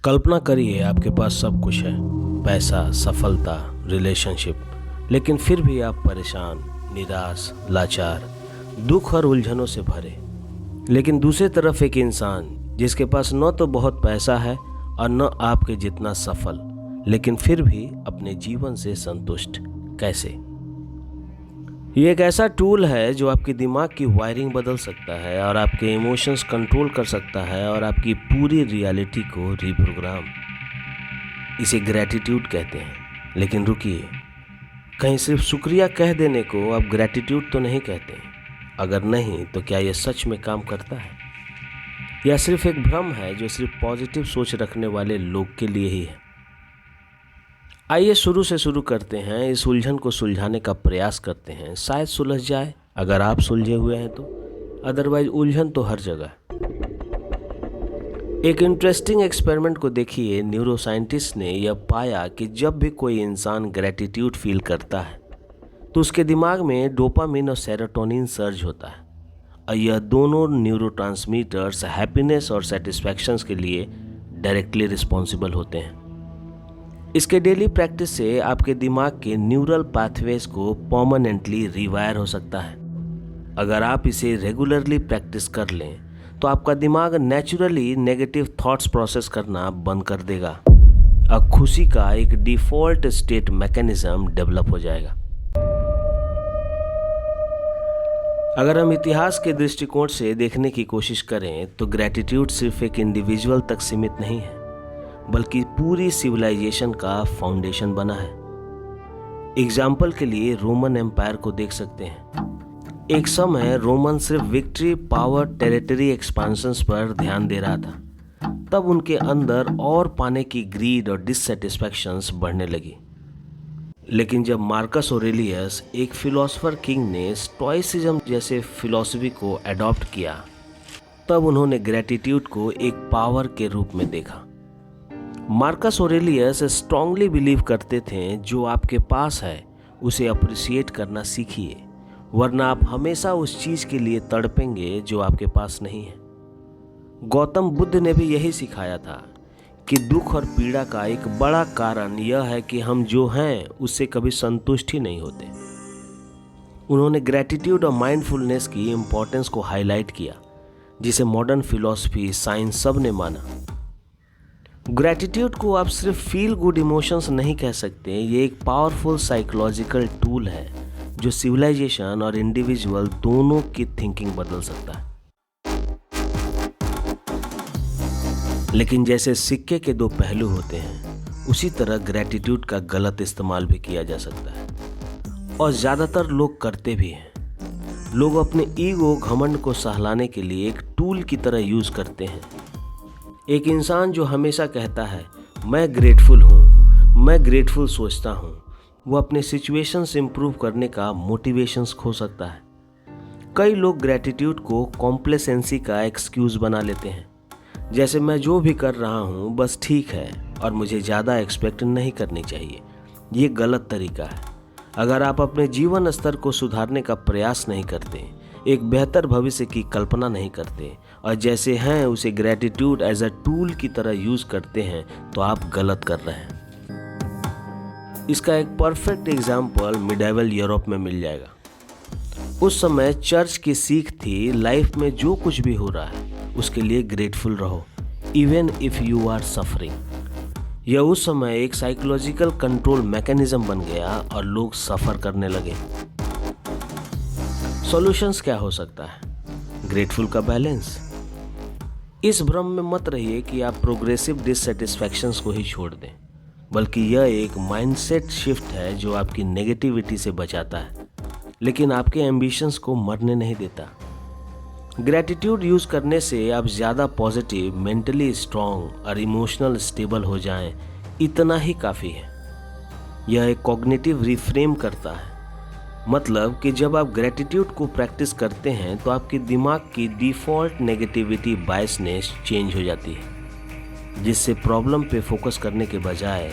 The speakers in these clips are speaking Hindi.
कल्पना करिए आपके पास सब कुछ है, पैसा, सफलता, रिलेशनशिप, लेकिन फिर भी आप परेशान, निराश, लाचार, दुख और उलझनों से भरे। लेकिन दूसरी तरफ एक इंसान जिसके पास न तो बहुत पैसा है और न आपके जितना सफल, लेकिन फिर भी अपने जीवन से संतुष्ट। कैसे? ये एक ऐसा टूल है जो आपके दिमाग की वायरिंग बदल सकता है और आपके इमोशंस कंट्रोल कर सकता है और आपकी पूरी रियलिटी को रिप्रोग्राम। इसे ग्रैटिट्यूड कहते हैं। लेकिन रुकिए, कहीं सिर्फ शुक्रिया कह देने को आप ग्रैटिट्यूड तो नहीं कहते? अगर नहीं तो क्या यह सच में काम करता है, या सिर्फ एक भ्रम है जो सिर्फ पॉजिटिव सोच रखने वाले लोग के लिए ही है? आइए शुरू से शुरू करते हैं, इस उलझन को सुलझाने का प्रयास करते हैं। शायद सुलझ जाए अगर आप सुलझे हुए हैं तो, अदरवाइज उलझन तो हर जगह है। एक इंटरेस्टिंग एक्सपेरिमेंट को देखिए। न्यूरोसाइंटिस्ट ने यह पाया कि जब भी कोई इंसान ग्रैटिट्यूड फील करता है तो उसके दिमाग में डोपामिन और सेरोटोनिन सर्ज होता है, और यह दोनों न्यूरोट्रांसमीटर्स हैप्पीनेस और सेटिस्फैक्शंस के लिए डायरेक्टली रिस्पॉन्सिबल होते हैं। इसके डेली प्रैक्टिस से आपके दिमाग के न्यूरल पाथवेज को परमानेंटली रिवायर हो सकता है। अगर आप इसे रेगुलरली प्रैक्टिस कर लें तो आपका दिमाग नेचुरली नेगेटिव थॉट्स प्रोसेस करना बंद कर देगा और खुशी का एक डिफॉल्ट स्टेट मैकेनिज्म डेवलप हो जाएगा। अगर हम इतिहास के दृष्टिकोण से देखने की कोशिश करें तो ग्रैटिट्यूड सिर्फ एक इंडिविजुअल तक सीमित नहीं है, बल्कि पूरी सिविलाइजेशन का फाउंडेशन बना है। एग्जाम्पल के लिए रोमन एम्पायर को देख सकते हैं। एक समय रोमन सिर्फ विक्ट्री, पावर, टेरिटरी एक्सपांशंस पर ध्यान दे रहा था। तब उनके अंदर और पाने की ग्रीड और डिससेटिस्फैक्शंस बढ़ने लगी। लेकिन जब मार्कस ऑरेलियस, एक फिलोसोफर किंग, ने स्टोइसिज्म जैसे फिलॉसफी को अडॉप्ट किया, तब उन्होंने ग्रैटिट्यूड को एक पावर के रूप में देखा। मार्कस ऑरेलियस स्ट्रांगली बिलीव करते थे जो आपके पास है उसे अप्रिशिएट करना सीखिए, वरना आप हमेशा उस चीज के लिए तड़पेंगे जो आपके पास नहीं है। गौतम बुद्ध ने भी यही सिखाया था कि दुख और पीड़ा का एक बड़ा कारण यह है कि हम जो हैं उससे कभी संतुष्ट ही नहीं होते। उन्होंने ग्रैटिट्यूड और माइंडफुलनेस की इंपॉर्टेंस को हाईलाइट किया, जिसे मॉडर्न फिलॉसफी, साइंस सब ने माना। ग्रैटिट्यूड को आप सिर्फ फील गुड इमोशंस नहीं कह सकते। ये एक पावरफुल साइकोलॉजिकल टूल है जो सिविलाइजेशन और इंडिविजुअल दोनों की थिंकिंग बदल सकता है। लेकिन जैसे सिक्के के दो पहलू होते हैं, उसी तरह ग्रैटिट्यूड का गलत इस्तेमाल भी किया जा सकता है, और ज़्यादातर लोग करते भी हैं। लोग अपने ईगो, घमंड को सहलाने के लिए एक टूल की तरह यूज करते हैं। एक इंसान जो हमेशा कहता है मैं ग्रेटफुल हूँ, मैं ग्रेटफुल सोचता हूँ, वो अपने सिचुएशंस इंप्रूव करने का मोटिवेशंस खो सकता है। कई लोग ग्रैटिट्यूड को कॉम्प्लेसेंसी का एक्सक्यूज बना लेते हैं, जैसे मैं जो भी कर रहा हूँ बस ठीक है और मुझे ज़्यादा एक्सपेक्ट नहीं करनी चाहिए। ये गलत तरीका है। अगर आप अपने जीवन स्तर को सुधारने का प्रयास नहीं करते, एक बेहतर भविष्य की कल्पना नहीं करते और जैसे हैं उसे ग्रैटिट्यूड एज अ टूल की तरह यूज करते हैं, तो आप गलत कर रहे हैं। इसका एक परफेक्ट एग्जाम्पल मिडाइवल यूरोप में मिल जाएगा। उस समय चर्च की सीख थी, लाइफ में जो कुछ भी हो रहा है उसके लिए ग्रेटफुल रहो, even if you are suffering. यह उस समय एक साइकोलॉजिकल कंट्रोल मैकेनिज्म बन गया और लोग सफर करने लगे। सॉल्यूशंस क्या हो सकता है? ग्रेटफुल का बैलेंस। इस भ्रम में मत रहिए कि आप प्रोग्रेसिव डिससेटिस्फैक्शंस को ही छोड़ दें, बल्कि यह एक माइंडसेट शिफ्ट है जो आपकी नेगेटिविटी से बचाता है, लेकिन आपके एम्बिशंस को मरने नहीं देता। ग्रैटिट्यूड यूज करने से आप ज़्यादा पॉजिटिव, मेंटली स्ट्रांग और इमोशनल स्टेबल हो जाएं, इतना ही काफ़ी है। यह एक कॉग्निटिव रिफ्रेम करता है, मतलब कि जब आप ग्रैटिट्यूड को प्रैक्टिस करते हैं तो आपके दिमाग की डिफ़ॉल्ट नेगेटिविटी बायसनेस चेंज हो जाती है, जिससे प्रॉब्लम पे फोकस करने के बजाय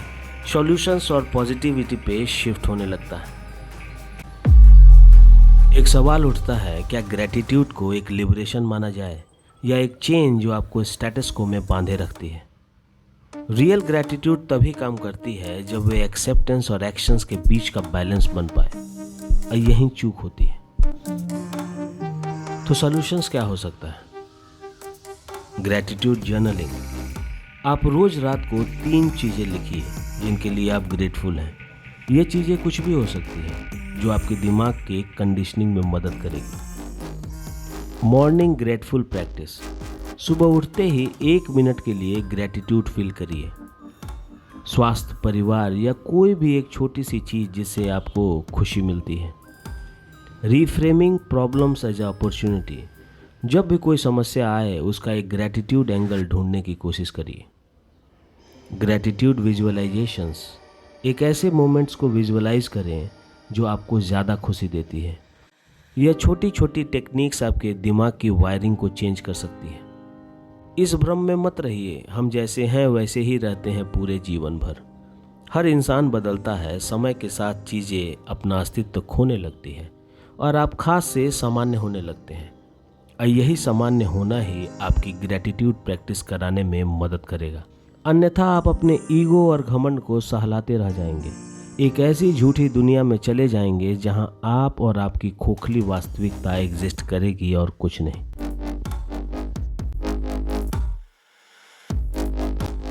सॉल्यूशंस और पॉजिटिविटी पे शिफ्ट होने लगता है। एक सवाल उठता है, क्या ग्रैटिट्यूड को एक लिबरेशन माना जाए या एक चेन जो आपको स्टेटस को में बांधे रखती है? रियल ग्रैटिट्यूड तभी काम करती है जब वे एक्सेप्टेंस और एक्शंस के बीच का बैलेंस बन पाए, और यही चूक होती है। तो सॉल्यूशंस क्या हो सकता है? Gratitude journaling. आप रोज रात को 3 चीजें लिखिए जिनके लिए आप ग्रेटफुल हैं। ये चीजें कुछ भी हो सकती हैं जो आपके दिमाग के कंडीशनिंग में मदद करेगी। Morning grateful practice. सुबह उठते ही 1 मिनट के लिए ग्रैटिट्यूड फील करिए। स्वास्थ्य, परिवार या कोई भी एक छोटी सी चीज़ जिससे आपको खुशी मिलती है। Reframing problems as opportunity. जब भी कोई समस्या आए उसका एक ग्रैटिट्यूड एंगल ढूंढने की कोशिश करिए। Gratitude visualisations. एक ऐसे मोमेंट्स को विजुअलाइज करें जो आपको ज़्यादा खुशी देती है। यह छोटी छोटी टेक्निक्स आपके दिमाग की वायरिंग को चेंज कर सकती है। इस भ्रम में मत रहिए, हम जैसे हैं वैसे ही रहते हैं पूरे जीवन भर। हर इंसान बदलता है, समय के साथ चीज़ें अपना अस्तित्व खोने लगती हैं और आप खास से सामान्य होने लगते हैं। और यही सामान्य होना ही आपकी ग्रैटिट्यूड प्रैक्टिस कराने में मदद करेगा। अन्यथा आप अपने ईगो और घमंड को सहलाते रह जाएंगे। एक ऐसी झूठी दुनिया में चले जाएंगे जहां आप और आपकी खोखली वास्तविकता एग्जिस्ट करेगी और कुछ नहीं।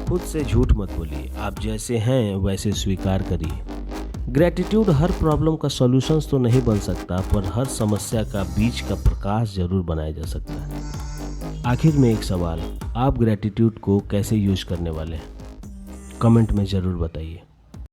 खुद से झूठ मत बोलिए, आप जैसे हैं वैसे स्वीकार करिए। ग्रैटिट्यूड हर प्रॉब्लम का सॉल्यूशंस तो नहीं बन सकता, पर हर समस्या का बीच का प्रकाश जरूर बनाया जा सकता है। आखिर में एक सवाल, आप ग्रैटिट्यूड को कैसे यूज करने वाले हैं? कमेंट में ज़रूर बताइए।